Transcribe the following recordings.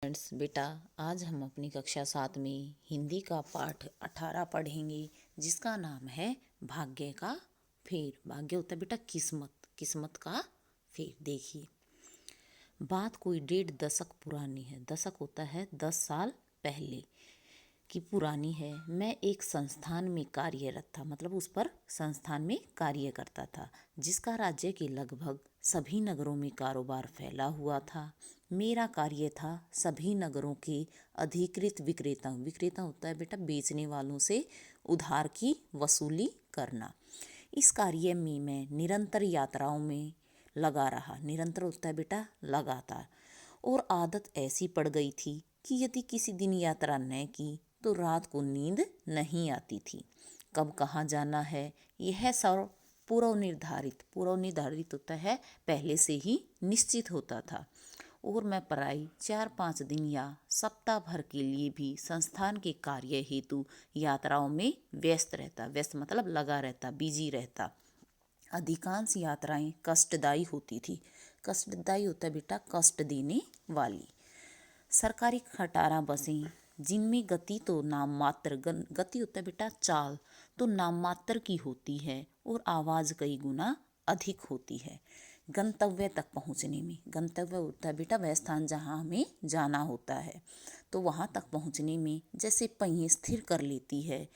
Friends, बेटा आज हम अपनी कक्षा 7 में हिंदी का पाठ 18 पढ़ेंगे, जिसका नाम है भाग्य का फेर। भाग्य होता है बेटा किस्मत, किस्मत का फेर। देखिए, बात कोई 1.5 दशक पुरानी है। दशक होता है 10 साल पहले की पुरानी है। मैं एक संस्थान में कार्यरत था, मतलब उस पर संस्थान में कार्य करता था, जिसका राज्य के लगभग सभी नगरों में कारोबार फैला हुआ था। मेरा कार्य था सभी नगरों के अधिकृत विक्रेता, विक्रेता होता है बेटा बेचने वालों से उधार की वसूली करना। इस कार्य में मैं निरंतर यात्राओं में लगा रहा। निरंतर होता है बेटा लगातार। और आदत ऐसी पड़ गई थी कि यदि किसी दिन यात्रा न की तो रात को नींद नहीं आती थी। कब कहाँ जाना है यह सब पूर्व निर्धारित होता है, पहले से ही निश्चित होता था। और मैं पढ़ाई 4-5 दिन या सप्ताह भर के लिए भी संस्थान के कार्य हेतु यात्राओं में व्यस्त रहता। व्यस्त मतलब लगा रहता, बिजी रहता। अधिकांश यात्राएं कष्टदायी होती थी। कष्टदायी होता है बेटा कष्ट देने वाली। सरकारी खटारा बसें, जिनमें गति तो नाम मात्र, गति होता है बेटा चाल, तो नाम मात्र की होती है और आवाज़ कई गुना अधिक होती है। गंतव्य तक पहुंचने में, गंतव्य होता है बेटा वह स्थान जहां हमें जाना होता है, तो वहां तक पहुंचने में जैसे पहिए स्थिर कर लेती है।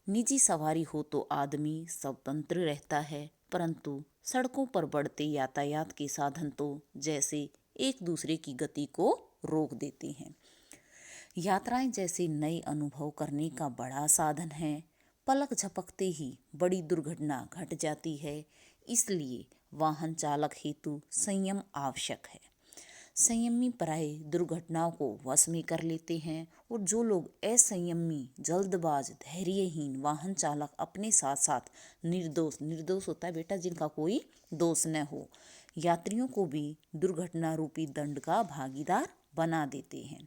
निजी सवारी हो तो आदमी स्वतंत्र रहता है, परंतु सड़कों पर बढ़ते यातायात के साधन तो जैसे एक दूसरे की गति को रोक देते हैं। यात्राएं जैसे नए अनुभव करने का बड़ा साधन है। पलक झपकते ही बड़ी दुर्घटना घट जाती है, इसलिए वाहन चालक हेतु संयम आवश्यक है। संयमी प्राय दुर्घटनाओं को वश में कर लेते हैं, और जो लोग असंयमी, जल्दबाज, धैर्यहीन वाहन चालक अपने साथ साथ निर्दोष होता है बेटा जिनका कोई दोष न हो, यात्रियों को भी दुर्घटना रूपी दंड का भागीदार बना देते हैं।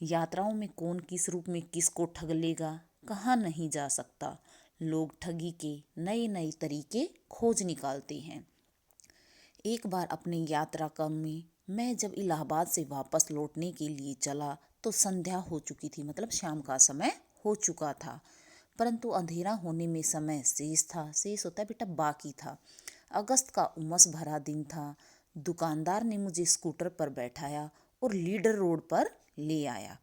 यात्राओं में कौन किस रूप में किसको ठग लेगा, कहाँ नहीं जा सकता। लोग ठगी के नए नए तरीके खोज निकालते हैं। एक बार अपने यात्रा क्रम में मैं जब इलाहाबाद से वापस लौटने के लिए चला तो संध्या हो चुकी थी, मतलब शाम का समय हो चुका था। परंतु अंधेरा होने में समय शेष था। शेष होता है बेटा बाकी था। अगस्त का उमस भरा दिन था। दुकानदार ने मुझे स्कूटर पर बैठाया और लीडर रोड पर ले आया।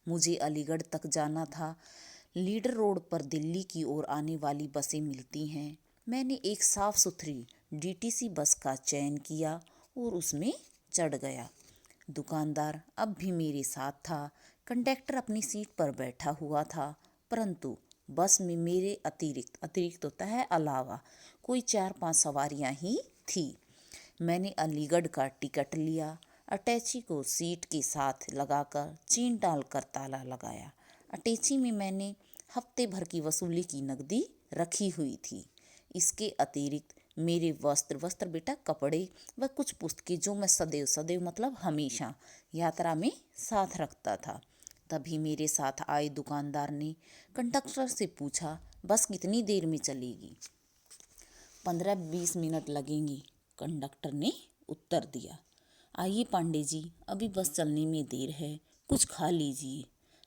मुझे अलीगढ़ तक जाना था। लीडर रोड पर दिल्ली की ओर आने वाली बसें मिलती हैं। मैंने एक साफ सुथरी डीटीसी बस का चयन किया और उसमें चढ़ गया। दुकानदार अब भी मेरे साथ था। कंडक्टर अपनी सीट पर बैठा हुआ था, परंतु बस में मेरे अतिरिक्त होता है अलावा कोई 4-5 सवारियां ही थी। मैंने अलीगढ़ का टिकट लिया। अटैची को सीट के साथ लगाकर चेन डालकर ताला लगाया। अटैची में मैंने हफ्ते भर की वसूली की नकदी रखी हुई थी। इसके अतिरिक्त मेरे वस्त्र बेटा कपड़े व कुछ पुस्तकें जो मैं सदैव मतलब हमेशा यात्रा में साथ रखता था। तभी मेरे साथ आए दुकानदार ने कंडक्टर से पूछा, बस कितनी देर में चलेगी? 15-20 मिनट लगेंगे, कंडक्टर ने उत्तर दिया। आइए पांडे जी, अभी बस चलने में देर है, कुछ खा लीजिए।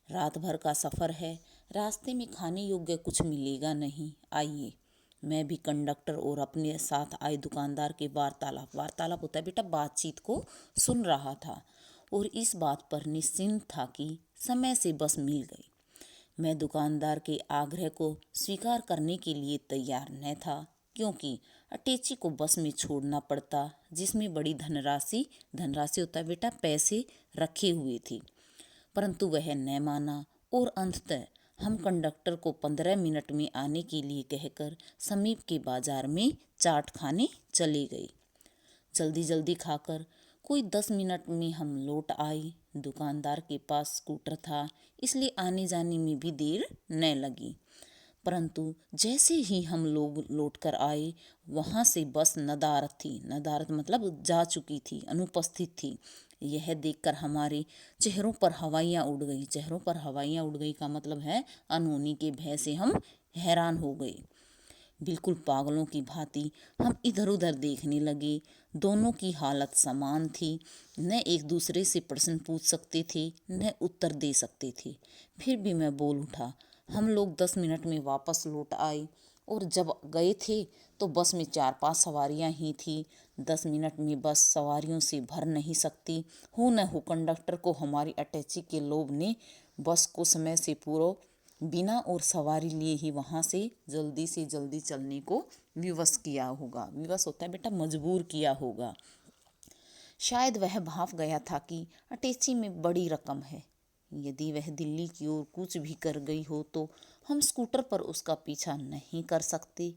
रात भर का सफ़र है, रास्ते में खाने योग्य कुछ मिलेगा नहीं, आइए। मैं भी कंडक्टर और अपने साथ आए दुकानदार के वार्तालाप होता है बेटा बातचीत को सुन रहा था, और इस बात पर निश्चिंत था कि समय से बस मिल गई। मैं दुकानदार के आग्रह को स्वीकार करने के लिए तैयार न था, क्योंकि अटैची को बस में छोड़ना पड़ता, जिसमें बड़ी धनराशि होता है बेटा पैसे रखे हुए थे। परंतु वह न माना और अंततः हम कंडक्टर को 15 मिनट में आने के लिए कहकर समीप के बाजार में चाट खाने चले गए। जल्दी खाकर कोई 10 मिनट में हम लौट आए। दुकानदार के पास स्कूटर था, इसलिए आने जाने में भी देर न लगी। परंतु जैसे ही हम लोग लौट कर आए, वहाँ से बस नदारत मतलब जा चुकी थी, अनुपस्थित थी। यह देखकर हमारे चेहरों पर हवाइयाँ उड़ गई का मतलब है अनहोनी के भय से हम हैरान हो गए। बिल्कुल पागलों की भांति हम इधर उधर देखने लगे। दोनों की हालत समान थी, न एक दूसरे से प्रश्न पूछ सकते थे न उत्तर दे सकते थे। फिर भी मैं बोल उठा। हम लोग 10 मिनट में वापस लौट आए और जब गए थे तो बस में 4-5 सवारियां ही थी। 10 मिनट में बस सवारियों से भर नहीं सकती। हो न हो कंडक्टर को हमारी अटैची के लोभ ने बस को समय से पूर्व बिना और सवारी लिए ही वहाँ से जल्दी चलने को विवश किया होगा। विवश होता है बेटा, मजबूर किया होगा। शायद वह भांप गया था कि अटैची में बड़ी रकम है। यदि वह दिल्ली की ओर कुछ भी कर गई हो तो हम स्कूटर पर उसका पीछा नहीं कर सकते।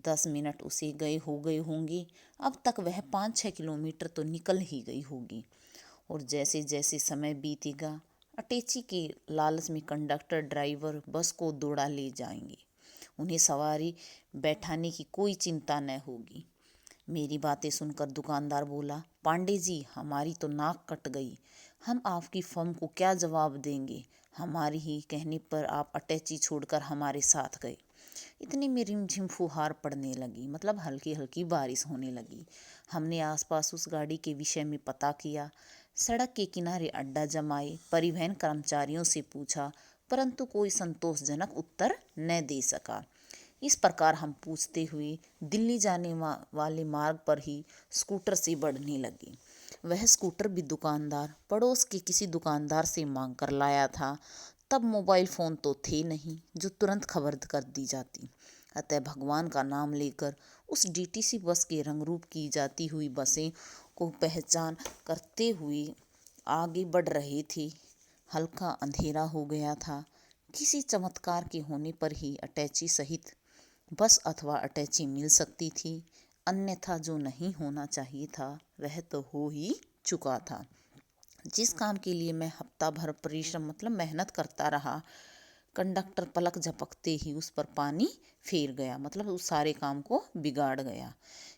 10 मिनट उसे गए होंगे। अब तक वह 5-6 किलोमीटर तो निकल ही गई होगी। और जैसे जैसे समय बीतेगा अटैची के लालच में कंडक्टर ड्राइवर बस को दौड़ा ले जाएंगे। उन्हें सवारी बैठाने की कोई चिंता न होगी। मेरी बातें सुनकर दुकानदार बोला, पांडे जी, हमारी तो नाक कट गई। हम आपकी फर्म को क्या जवाब देंगे? हमारी ही कहने पर आप अटैची छोड़कर हमारे साथ गए। इतने में रिमझिम फुहार पड़ने लगी, मतलब हल्की हल्की बारिश होने लगी। हमने आसपास उस गाड़ी के विषय में पता किया, सड़क के किनारे अड्डा जमाए, परिवहन कर्मचारियों से पूछा, परंतु कोई संतोषजनक उत्तर न दे सका। इस प्रकार हम पूछते हुए दिल्ली जाने वाले मार्ग पर ही स्कूटर से बढ़ने लगे। वह स्कूटर भी दुकानदार पड़ोस के किसी दुकानदार से मांग कर लाया था। तब मोबाइल फ़ोन तो थे नहीं जो तुरंत खबर कर दी जाती। अतः भगवान का नाम लेकर उस डीटीसी बस के रंगरूप की जाती हुई बसें को पहचान करते हुए आगे बढ़ रहे थे। हल्का अंधेरा हो गया था। किसी चमत्कार के होने पर ही अटैची सहित बस अथवा अटैची मिल सकती थी, अन्यथा जो नहीं होना चाहिए था वह तो हो ही चुका था। जिस काम के लिए मैं हफ्ता भर परिश्रम मतलब मेहनत करता रहा, कंडक्टर पलक झपकते ही उस पर पानी फेर गया, मतलब उस सारे काम को बिगाड़ गया।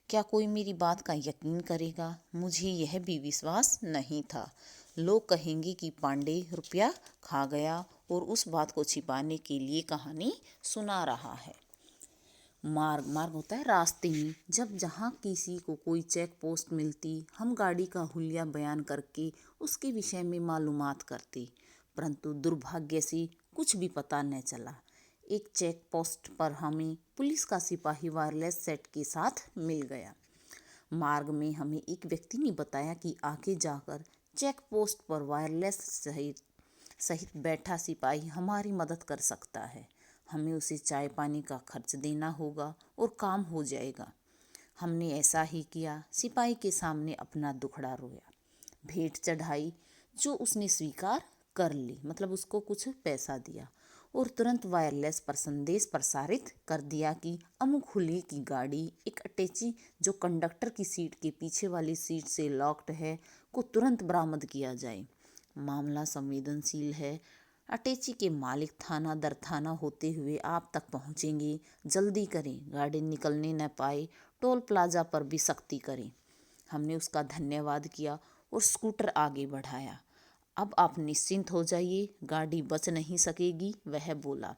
क्या कोई मेरी बात का यकीन करेगा? मुझे यह भी विश्वास नहीं था। लोग कहेंगे कि पांडे रुपया खा गया और उस बात को छिपाने के लिए कहानी सुना रहा है। मार्ग होता है रास्ते में। जब जहाँ किसी को कोई चेक पोस्ट मिलती, हम गाड़ी का हुलिया बयान करके उसके विषय में मालूमात करते, परंतु दुर्भाग्य से कुछ भी पता न चला। एक चेक पोस्ट पर हमें पुलिस का सिपाही वायरलेस सेट के साथ मिल गया। मार्ग में हमें एक व्यक्ति ने बताया कि आगे जाकर चेक पोस्ट पर वायरलेस सहित बैठा सिपाही हमारी मदद कर सकता है। हमें उसे चाय पानी का खर्च देना होगा और काम हो जाएगा। हमने ऐसा ही किया। सिपाही के सामने अपना दुखड़ा रोया, भेंट चढ़ाई, जो उसने स्वीकार कर ली, मतलब उसको कुछ पैसा दिया और तुरंत वायरलेस पर संदेश प्रसारित कर दिया कि अमुक हुलिये की गाड़ी एक अटैची जो कंडक्टर की सीट के पीछे वाली सीट से लॉक्ड है को तुरंत बरामद किया जाए। मामला संवेदनशील है। अटैची के मालिक थाना दर थाना होते हुए आप तक पहुंचेंगे। जल्दी करें, गाड़ी निकलने न पाए। टोल प्लाजा पर भी सख्ती करें। हमने उसका धन्यवाद किया और स्कूटर आगे बढ़ाया। अब आप निश्चिंत हो जाइए, गाड़ी बच नहीं सकेगी, वह बोला।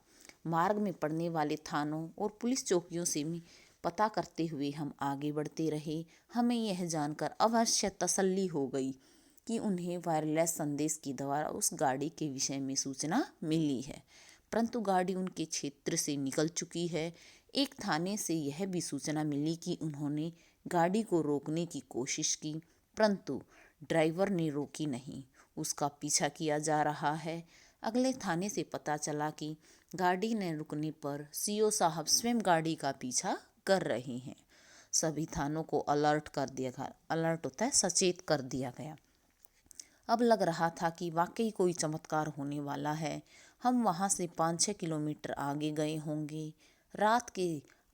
मार्ग में पड़ने वाले थानों और पुलिस चौकियों से भी पता करते हुए हम आगे बढ़ते रहे। हमें यह जानकर अवश्य तसल्ली हो गई कि उन्हें वायरलेस संदेश के द्वारा उस गाड़ी के विषय में सूचना मिली है, परंतु गाड़ी उनके क्षेत्र से निकल चुकी है। एक थाने से यह भी सूचना मिली कि उन्होंने गाड़ी को रोकने की कोशिश की, परंतु ड्राइवर ने रोकी नहीं, उसका पीछा किया जा रहा है। अगले थाने से पता चला कि गाड़ी न रुकने पर सीओ साहब स्वयं गाड़ी का पीछा कर रहे हैं। सभी थानों को अलर्ट कर दिया गया। अलर्ट होता है सचेत कर दिया गया। अब लग रहा था कि वाकई कोई चमत्कार होने वाला है। हम वहाँ से 5-6 किलोमीटर आगे गए होंगे। रात के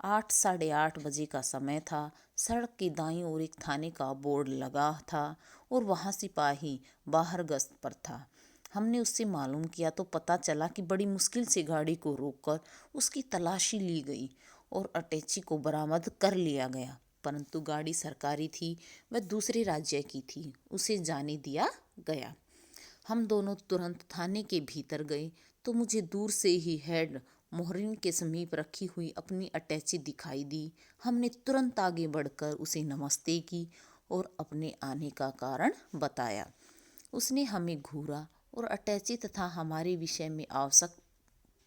8 साढ़े 8 बजे का समय था। सड़क के दाईं ओर एक थाने का बोर्ड लगा था और वहाँ सिपाही बाहर गश्त पर था। हमने उससे मालूम किया तो पता चला कि बड़ी मुश्किल से गाड़ी को रोककर उसकी तलाशी ली गई और अटैची को बरामद कर लिया गया, परंतु गाड़ी सरकारी थी, वह दूसरे राज्य की थी, उसे जाने दिया गया। हम दोनों तुरंत थाने के भीतर गए तो मुझे दूर से ही हेड मोहरिन के समीप रखी हुई अपनी अटैची दिखाई दी। हमने तुरंत आगे बढ़कर उसे नमस्ते की और अपने आने का कारण बताया। उसने हमें घूरा और अटैची तथा हमारे विषय में आवश्यक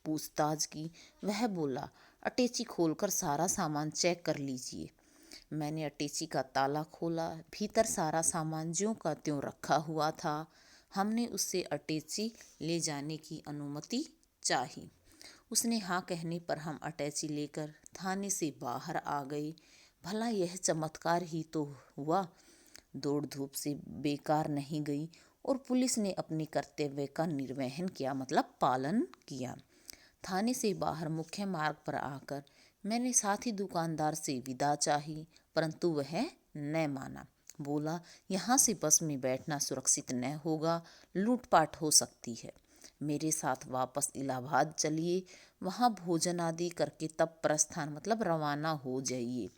पूछताछ की। वह बोला, अटैची खोलकर सारा सामान चेक कर लीजिए। मैंने अटैची का ताला खोला। भीतर सारा सामान ज्यों का त्यों रखा हुआ था। हमने उससे अटैची ले जाने की अनुमति चाही। उसने हाँ कहने पर हम अटैची लेकर थाने से बाहर आ गए। भला यह चमत्कार ही तो हुआ, दौड़ धूप से बेकार नहीं गई और पुलिस ने अपने कर्तव्य का निर्वहन किया, मतलब पालन किया। थाने से बाहर मुख्य मार्ग पर आकर मैंने साथी दुकानदार से विदा चाही, परंतु वह न माना। बोला, यहाँ से बस में बैठना सुरक्षित न होगा, लूटपाट हो सकती है। मेरे साथ वापस इलाहाबाद चलिए, वहाँ भोजन आदि करके तब प्रस्थान मतलब रवाना हो जाइए।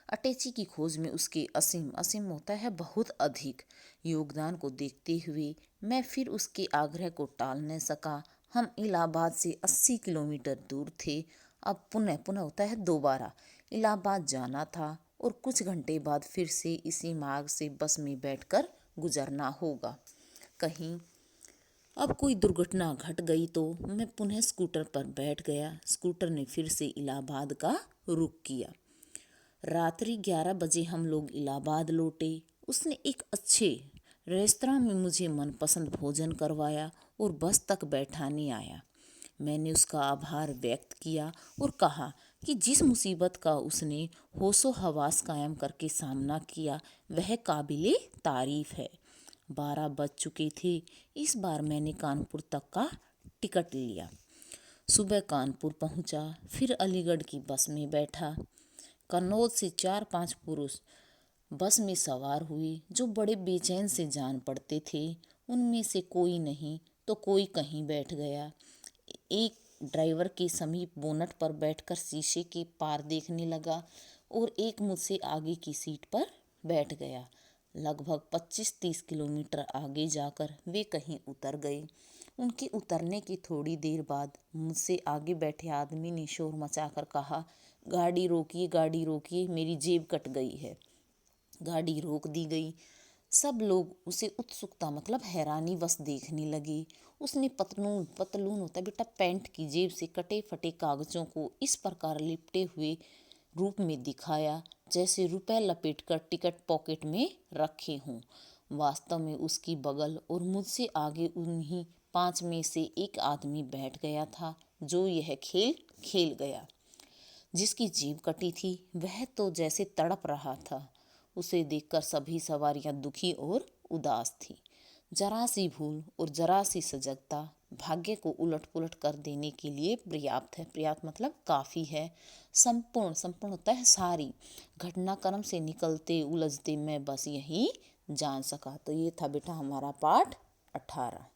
अटैची की खोज में उसके असीम होता है बहुत अधिक योगदान को देखते हुए मैं फिर उसके आग्रह को टाल न सका। हम इलाहाबाद से 80 किलोमीटर दूर थे। अब पुनः होता है दोबारा इलाहाबाद जाना था और कुछ घंटे बाद फिर से इसी मार्ग से बस में बैठकर गुजरना होगा। कहीं अब कोई दुर्घटना घट गई तो मैं पुनः स्कूटर पर बैठ गया। स्कूटर ने फिर से इलाहाबाद का रुख किया। रात्रि 11 बजे हम लोग इलाहाबाद लौटे। उसने एक अच्छे रेस्तरां में मुझे मनपसंद भोजन करवाया और बस तक बैठाने आया। मैंने उसका आभार व्यक्त किया और कहा कि जिस मुसीबत का उसने होशो हवास कायम करके सामना किया वह काबिले तारीफ है। 12 बज चुके थे। इस बार मैंने कानपुर तक का टिकट लिया। सुबह कानपुर पहुंचा, फिर अलीगढ़ की बस में बैठा। कन्नौज से 4-5 पुरुष बस में सवार हुए जो बड़े बेचैन से जान पड़ते थे। उनमें से कोई नहीं तो कोई कहीं बैठ गया। एक ड्राइवर के समीप बोनट पर बैठकर शीशे के पार देखने लगा और एक मुझसे आगे की सीट पर बैठ गया। लगभग 25-30 किलोमीटर आगे जाकर वे कहीं उतर गए। उनके उतरने की थोड़ी देर बाद मुझसे आगे बैठे आदमी ने शोर मचाकर कहा, गाड़ी रोकिए, मेरी जेब कट गई है। गाड़ी रोक दी गई। सब लोग उसे उत्सुकता मतलब हैरानी बस देखने लगे। उसने पतलून होता बेटा पैंट की जेब से कटे फटे कागजों को इस प्रकार लिपटे हुए रूप में दिखाया जैसे रुपए लपेटकर टिकट पॉकेट में रखे हों। वास्तव में उसकी बगल और मुझसे आगे उन्हीं 5 में से एक आदमी बैठ गया था जो यह खेल खेल गया। जिसकी जेब कटी थी वह तो जैसे तड़प रहा था। उसे देखकर सभी सवारियां दुखी और उदास थी। जरा सी भूल और जरा सी सजगता भाग्य को उलट पुलट कर देने के लिए पर्याप्त है। पर्याप्त मतलब काफ़ी है। संपूर्ण होता है सारी घटनाक्रम से निकलते उलझते मैं बस यही जान सका। तो ये था बेटा हमारा पाठ 18।